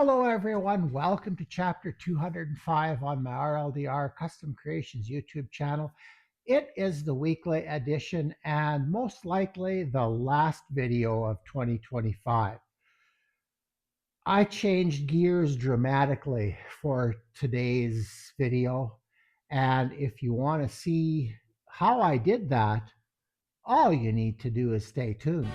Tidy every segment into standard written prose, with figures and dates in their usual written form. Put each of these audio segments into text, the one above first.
Hello, everyone. Welcome to chapter 205 on my RLDR Custom Creations YouTube channel. It is the weekly edition and most likely the last video of 2025. I changed gears dramatically for today's video. And if you want to see how I did that, all you need to do is stay tuned.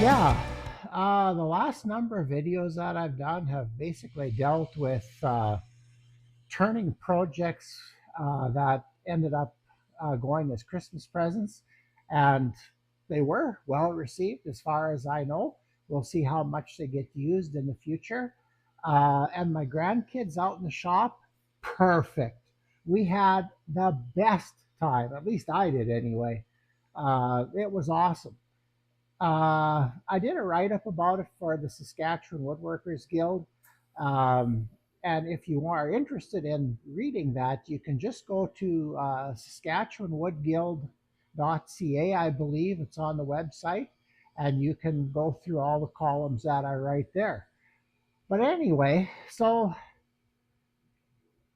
Yeah, the last number of videos that I've done have basically dealt with turning projects that ended up going as Christmas presents, and they were well received as far as I know. We'll see how much they get used in the future. And my grandkids out in the shop, perfect. We had the best time, at least I did anyway. It was awesome. I did a write up about it for the Saskatchewan Woodworkers Guild. Um, and if you are interested in reading that, you can just go to SaskatchewanWoodGuild.ca, I believe it's on the website, and you can go through all the columns that I write there. But anyway, so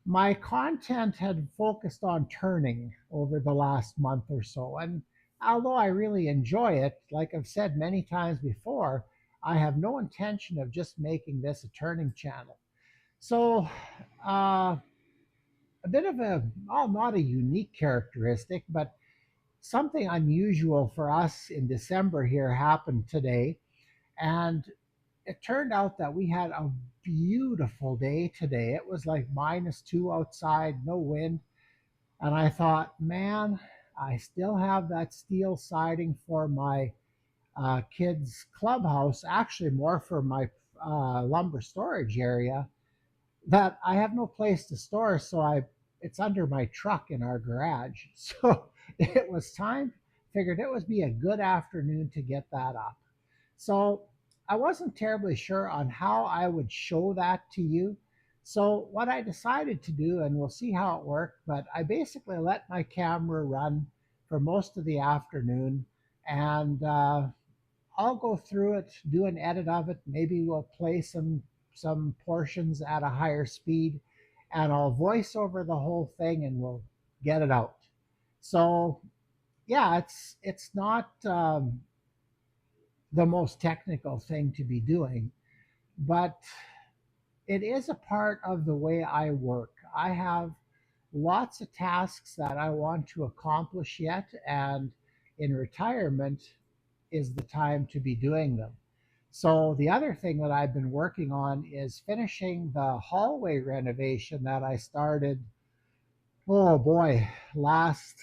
my content had focused on turning over the last month or so. And although I really enjoy it, like I've said many times before, I have no intention of just making this a turning channel. So, uh, a bit of a, well, not a unique characteristic, but something unusual for us in December here happened today. And it turned out that we had a beautiful day today. It was like -2 outside, no wind. And I thought, man, I still have that steel siding for my kids' clubhouse, actually, more for my lumber storage area, that I have no place to store. So it's under my truck in our garage. So it was time, figured it would be a good afternoon to get that up. So I wasn't terribly sure on how I would show that to you. So what I decided to do, and we'll see how it worked, but I basically let my camera run for most of the afternoon, and I'll go through it, do an edit of it. Maybe we'll play some portions at a higher speed, and I'll voice over the whole thing, and we'll get it out. So yeah, it's not the most technical thing to be doing, but it is a part of the way I work. I have lots of tasks that I want to accomplish yet, and in retirement is the time to be doing them. So, the other thing that I've been working on is finishing the hallway renovation that I started, oh boy, last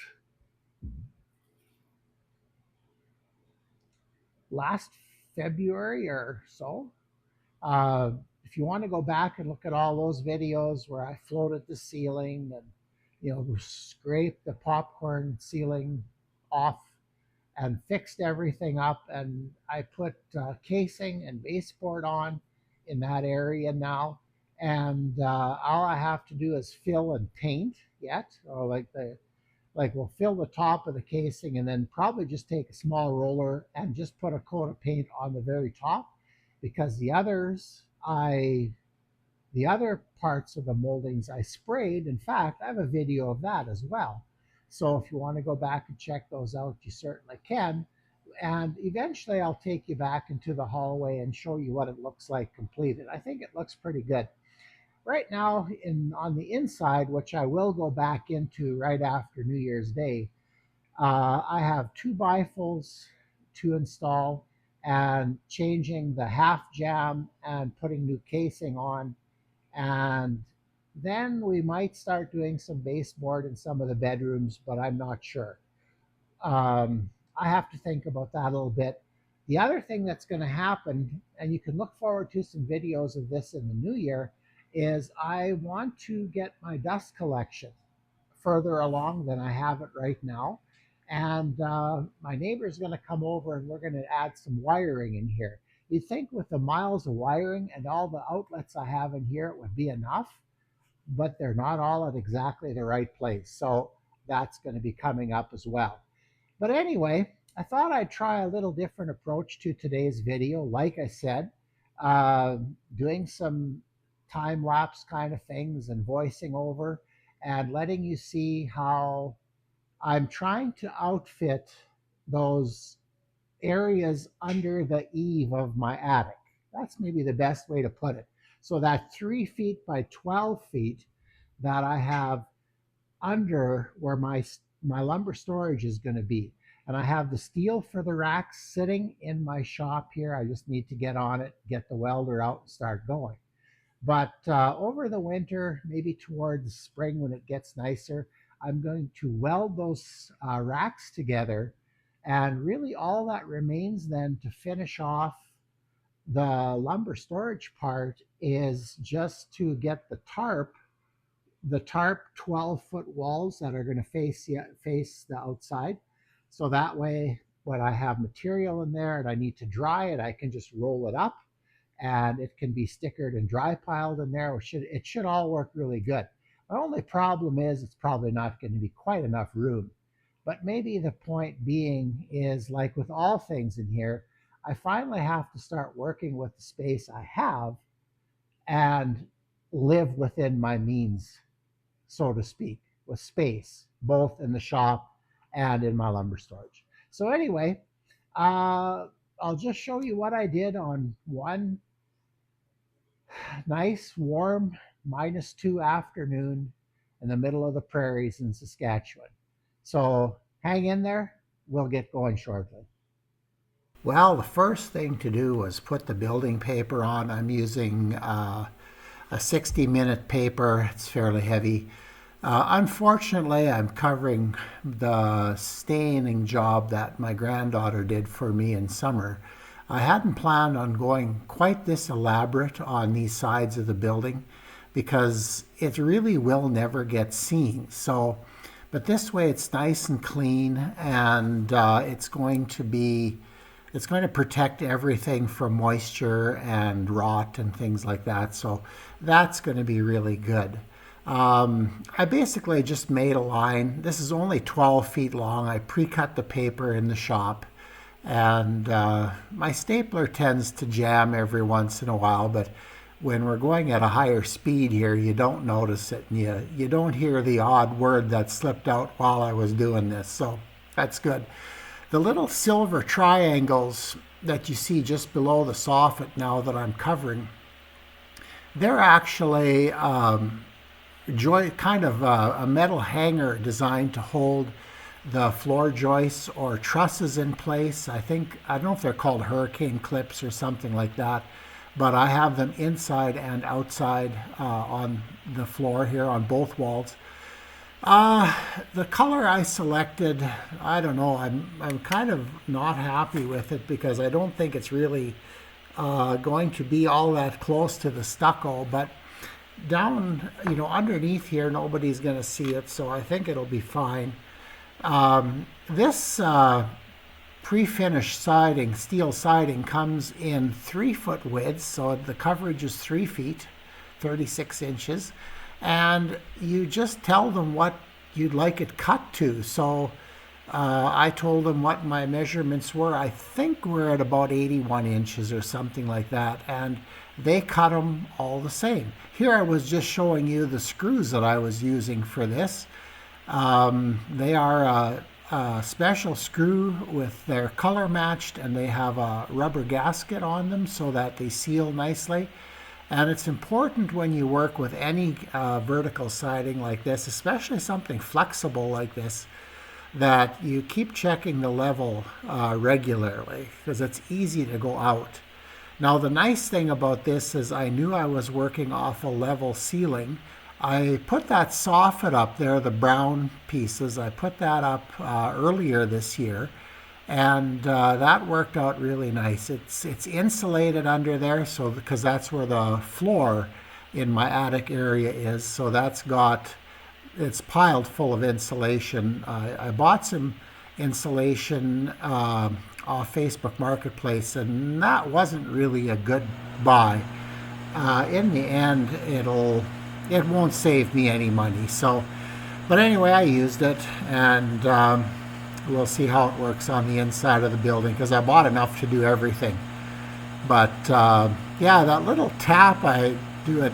February or so. Uh, if you want to go back and look at all those videos where I floated the ceiling and scraped the popcorn ceiling off and fixed everything up, and I put casing and baseboard on in that area now, and all I have to do is fill and paint yet, or like we'll fill the top of the casing and then probably just take a small roller and just put a coat of paint on the very top, because the other parts of the moldings I sprayed. In fact, I have a video of that as well. So if you want to go back and check those out, you certainly can. And eventually I'll take you back into the hallway and show you what it looks like completed. I think it looks pretty good. Right now, on the inside, which I will go back into right after New Year's Day, I have two bifolds to install and changing the half jam and putting new casing on. And then we might start doing some baseboard in some of the bedrooms, but I'm not sure. I have to think about that a little bit. The other thing that's going to happen, and you can look forward to some videos of this in the new year, is I want to get my dust collection further along than I have it right now. And my neighbor's going to come over and we're going to add some wiring in here. You'd think with the miles of wiring and all the outlets I have in here, it would be enough. but they're not all at exactly the right place. So that's going to be coming up as well. But anyway, I thought I'd try a little different approach to today's video. Like I said, uh, doing some time lapse kind of things and voicing over and letting you see how I'm trying to outfit those areas under the eave of my attic. That's maybe the best way to put it. So that 3 feet by 12 feet that I have under where my lumber storage is going to be. And I have the steel for the racks sitting in my shop here. I just need to get on it, get the welder out, and start going. But over the winter, maybe towards spring when it gets nicer, I'm going to weld those racks together. And really, all that remains then to finish off the lumber storage part is just to get the tarp 12-foot walls that are going to face the outside. So that way, when I have material in there and I need to dry it, I can just roll it up and it can be stickered and dry piled in there. It should all work really good. My only problem is it's probably not going to be quite enough room. But maybe the point being is, like with all things in here, I finally have to start working with the space I have and live within my means, so to speak, with space, both in the shop and in my lumber storage. So anyway, I'll just show you what I did on one nice, warm, -2 afternoon in the middle of the prairies in Saskatchewan. So hang in there. We'll get going shortly. Well, the first thing to do was put the building paper on. I'm using a 60-minute paper. It's fairly heavy. Unfortunately, I'm covering the staining job that my granddaughter did for me in summer. I hadn't planned on going quite this elaborate on these sides of the building because it really will never get seen. So, but this way it's nice and clean, and it's going to protect everything from moisture and rot and things like that. So that's going to be really good. I basically just made a line. This is only 12 feet long. I pre-cut the paper in the shop, and my stapler tends to jam every once in a while, but when we're going at a higher speed here, you don't notice it, and you don't hear the odd word that slipped out while I was doing this, so that's good. The little silver triangles that you see just below the soffit now that I'm covering, they're actually kind of a metal hanger designed to hold the floor joists or trusses in place. I don't know if they're called hurricane clips or something like that, but I have them inside and outside on the floor here on both walls. The color I selected, I don't know, I'm kind of not happy with it because I don't think it's really going to be all that close to the stucco, but down, underneath here, nobody's going to see it, so I think it'll be fine. This pre-finished siding, steel siding, comes in 3-foot widths, so the coverage is 3 feet, 36 inches, and you just tell them what you'd like it cut to. So I told them what my measurements were. I think we're at about 81 inches or something like that, and they cut them all the same. Here I was just showing you the screws that I was using for this. They are a special screw with their color matched, and they have a rubber gasket on them so that they seal nicely. And it's important when you work with any vertical siding like this, especially something flexible like this, that you keep checking the level regularly because it's easy to go out. Now the nice thing about this is I knew I was working off a level ceiling. I put that soffit up there, the brown pieces, I put that up earlier this year, and that worked out really nice. It's insulated under there, so because that's where the floor in my attic area is, so it's piled full of insulation. I bought some insulation off Facebook Marketplace, and that wasn't really a good buy. In the end, it won't save me any money. So, but anyway, I used it, and we'll see how it works on the inside of the building because I bought enough to do everything. But yeah, that little tap I do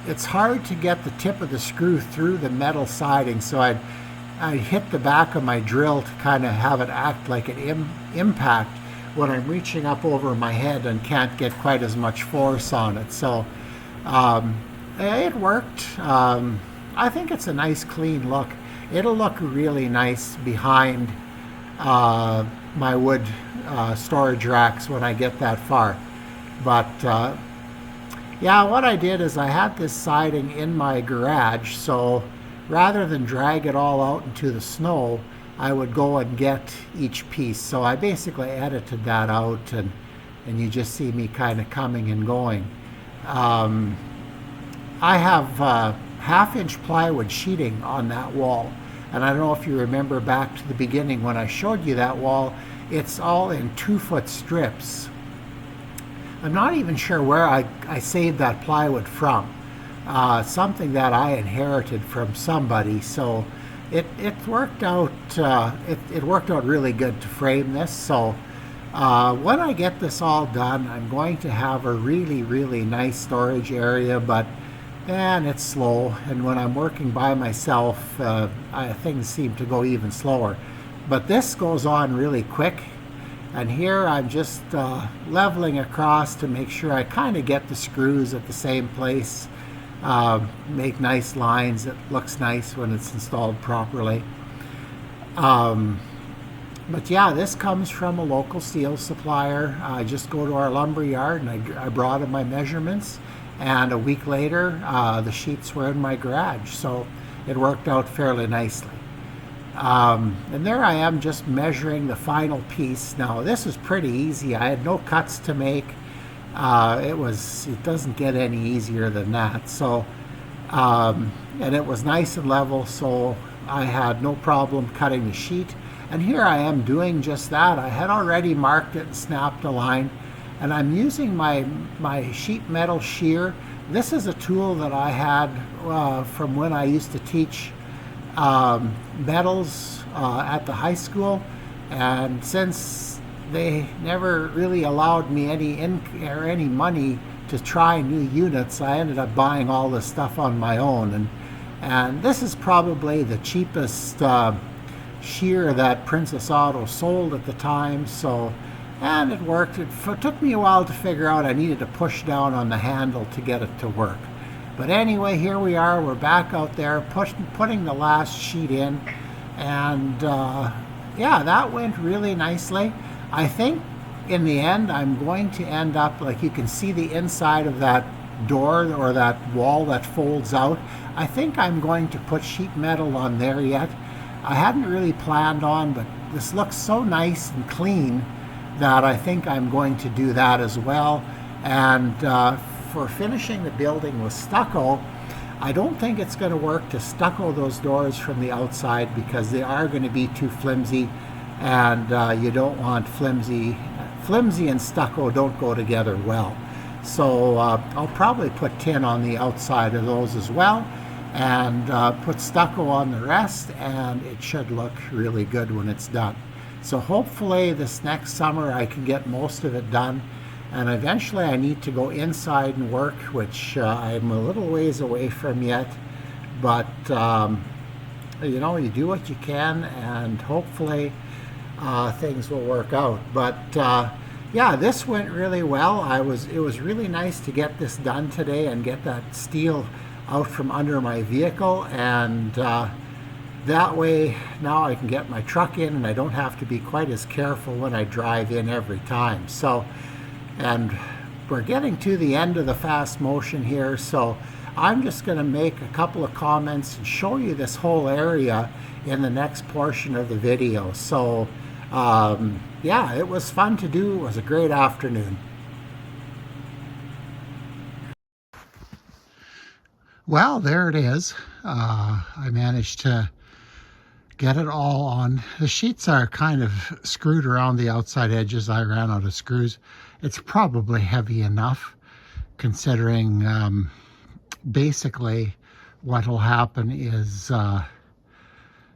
it's hard to get the tip of the screw through the metal siding, so I hit the back of my drill to kind of have it act like an impact when I'm reaching up over my head and can't get quite as much force on it. So it worked. I think it's a nice clean look. It'll look really nice behind my wood storage racks when I get that far. But yeah, what I did is I had this siding in my garage, so rather than drag it all out into the snow, I would go and get each piece. So I basically edited that out, and you just see me kind of coming and going. I have half-inch plywood sheeting on that wall. And I don't know if you remember back to the beginning when I showed you that wall, it's all in 2-foot strips. I'm not even sure where I saved that plywood from. Something that I inherited from somebody. So it worked out. It worked out really good to frame this. So when I get this all done, I'm going to have a really, really nice storage area. But man, it's slow. And when I'm working by myself, things seem to go even slower. But this goes on really quick. And here I'm just leveling across to make sure I kind of get the screws at the same place. Make nice lines. It looks nice when it's installed properly. But yeah, this comes from a local steel supplier. I just go to our lumber yard and I brought him my measurements. And a week later, the sheets were in my garage. So it worked out fairly nicely. And there I am just measuring the final piece. Now this is pretty easy. I had no cuts to make. It doesn't get any easier than that. So, and it was nice and level, so I had no problem cutting the sheet. And here I am doing just that. I had already marked it and snapped a line, and I'm using my sheet metal shear. This is a tool that I had from when I used to teach metals at the high school, and since they never really allowed me any money to try new units, I ended up buying all this stuff on my own, and this is probably the cheapest shear that Princess Auto sold at the time. So, and it worked. It took me a while to figure out I needed to push down on the handle to get it to work. But anyway, here we are. We're back out there putting the last sheet in. And yeah, that went really nicely. I think in the end, I'm going to end up, like you can see the inside of that door or that wall that folds out. I think I'm going to put sheet metal on there yet. I hadn't really planned on, but this looks so nice and clean that I think I'm going to do that as well. And for finishing the building with stucco, I don't think it's going to work to stucco those doors from the outside because they are going to be too flimsy, and you don't want flimsy and stucco don't go together well. So I'll probably put tin on the outside of those as well, and put stucco on the rest, and it should look really good when it's done. So hopefully this next summer I can get most of it done. And eventually I need to go inside and work, which I'm a little ways away from yet. But, you know, you do what you can, and hopefully things will work out. But, yeah, this went really well. It was really nice to get this done today and get that steel out from under my vehicle. And that way now I can get my truck in, and I don't have to be quite as careful when I drive in every time. So, and we're getting to the end of the fast motion here, so I'm just going to make a couple of comments and show you this whole area in the next portion of the video. So yeah, it was fun to do. It was a great afternoon. Well, there it is. I managed to get it all on. The sheets are kind of screwed around the outside edges. I ran out of screws. It's probably heavy enough considering basically what'll happen is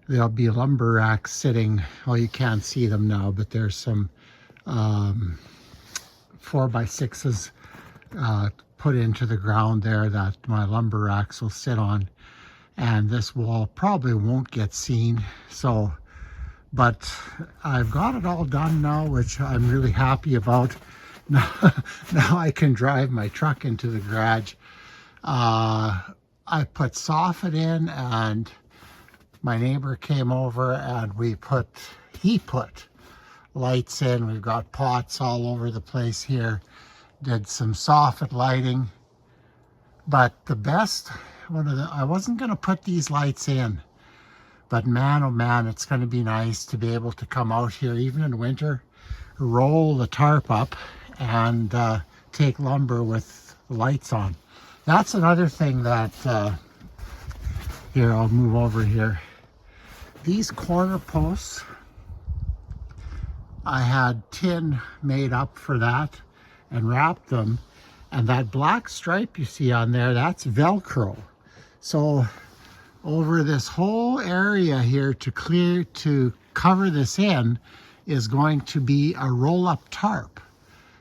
there'll be lumber racks sitting. Well, you can't see them now, but there's some 4x6s put into the ground there that my lumber racks will sit on, and this wall probably won't get seen. So, but I've got it all done now, which I'm really happy about. Now, now I can drive my truck into the garage. I put soffit in, and my neighbor came over and he put lights in. We've got pots all over the place here. Did some soffit lighting. But the best, I wasn't going to put these lights in, but man, oh man, it's going to be nice to be able to come out here even in winter, roll the tarp up, and take lumber with lights on. That's another thing that, here, I'll move over here. These corner posts, I had tin made up for that and wrapped them. And that black stripe you see on there, that's Velcro. So over this whole area here to cover this in is going to be a roll-up tarp.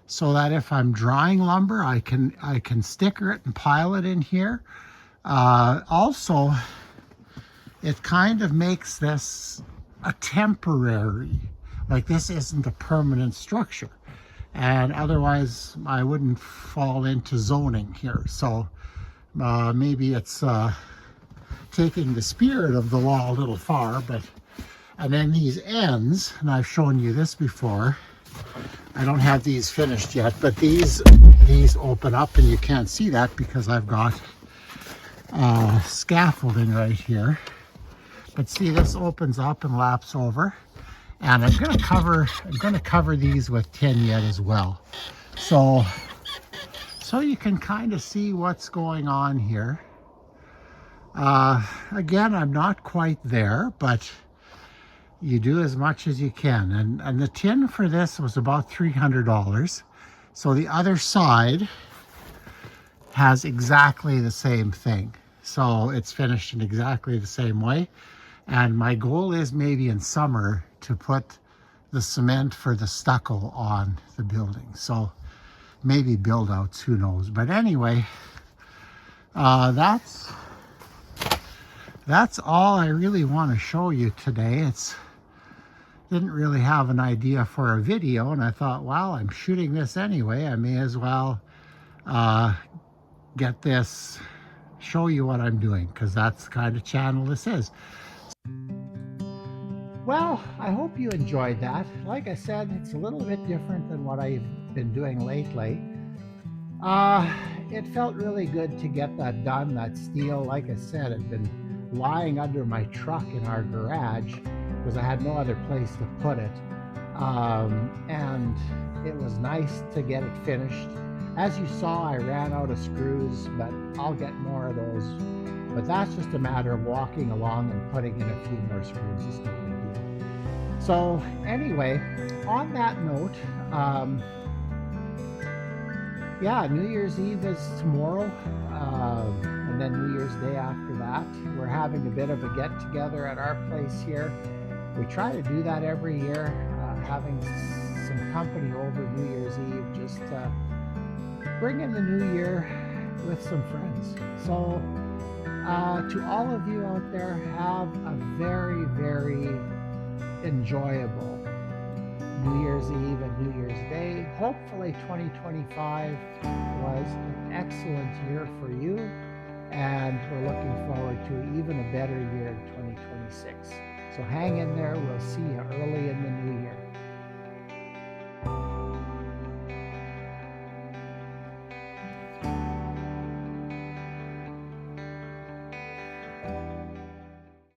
So that if I'm drying lumber, I can sticker it and pile it in here. Also, it kind of makes this a temporary, like this isn't a permanent structure. And otherwise I wouldn't fall into zoning here. So maybe it's taking the spirit of the law a little far, but, and then these ends, and I've shown you this before, I don't have these finished yet, but these open up, and you can't see that because I've got scaffolding right here. But see, this opens up and laps over, and I'm going to cover these with tin yet as well. So you can kind of see what's going on here. Again, I'm not quite there, but you do as much as you can. And the tin for this was about $300. So the other side has exactly the same thing. So it's finished in exactly the same way. And my goal is maybe in summer to put the cement for the stucco on the building. So maybe build outs, who knows. But anyway, that's all I really want to show you today. Didn't really have an idea for a video, and I thought, well, I'm shooting this anyway. I may as well get this, show you what I'm doing, because that's the kind of channel this is. Well, I hope you enjoyed that. Like I said, it's a little bit different than what I've been doing lately. It felt really good to get that done. That steel, like I said, had been lying under my truck in our garage because I had no other place to put it. And it was nice to get it finished. As you saw, I ran out of screws, but I'll get more of those. But that's just a matter of walking along and putting in a few more screws. It's no big deal. So anyway, on that note, yeah, New Year's Eve is tomorrow, and then New Year's Day after that. We're having a bit of a get-together at our place here. We try to do that every year, having some company over New Year's Eve, just bring in the new year with some friends. So to all of you out there, have a very, very enjoyable New Year's Eve and New Year's Day. Hopefully 2025 was an excellent year for you, and we're looking forward to even a better year in 2026. So hang in there. We'll see you early in the new year.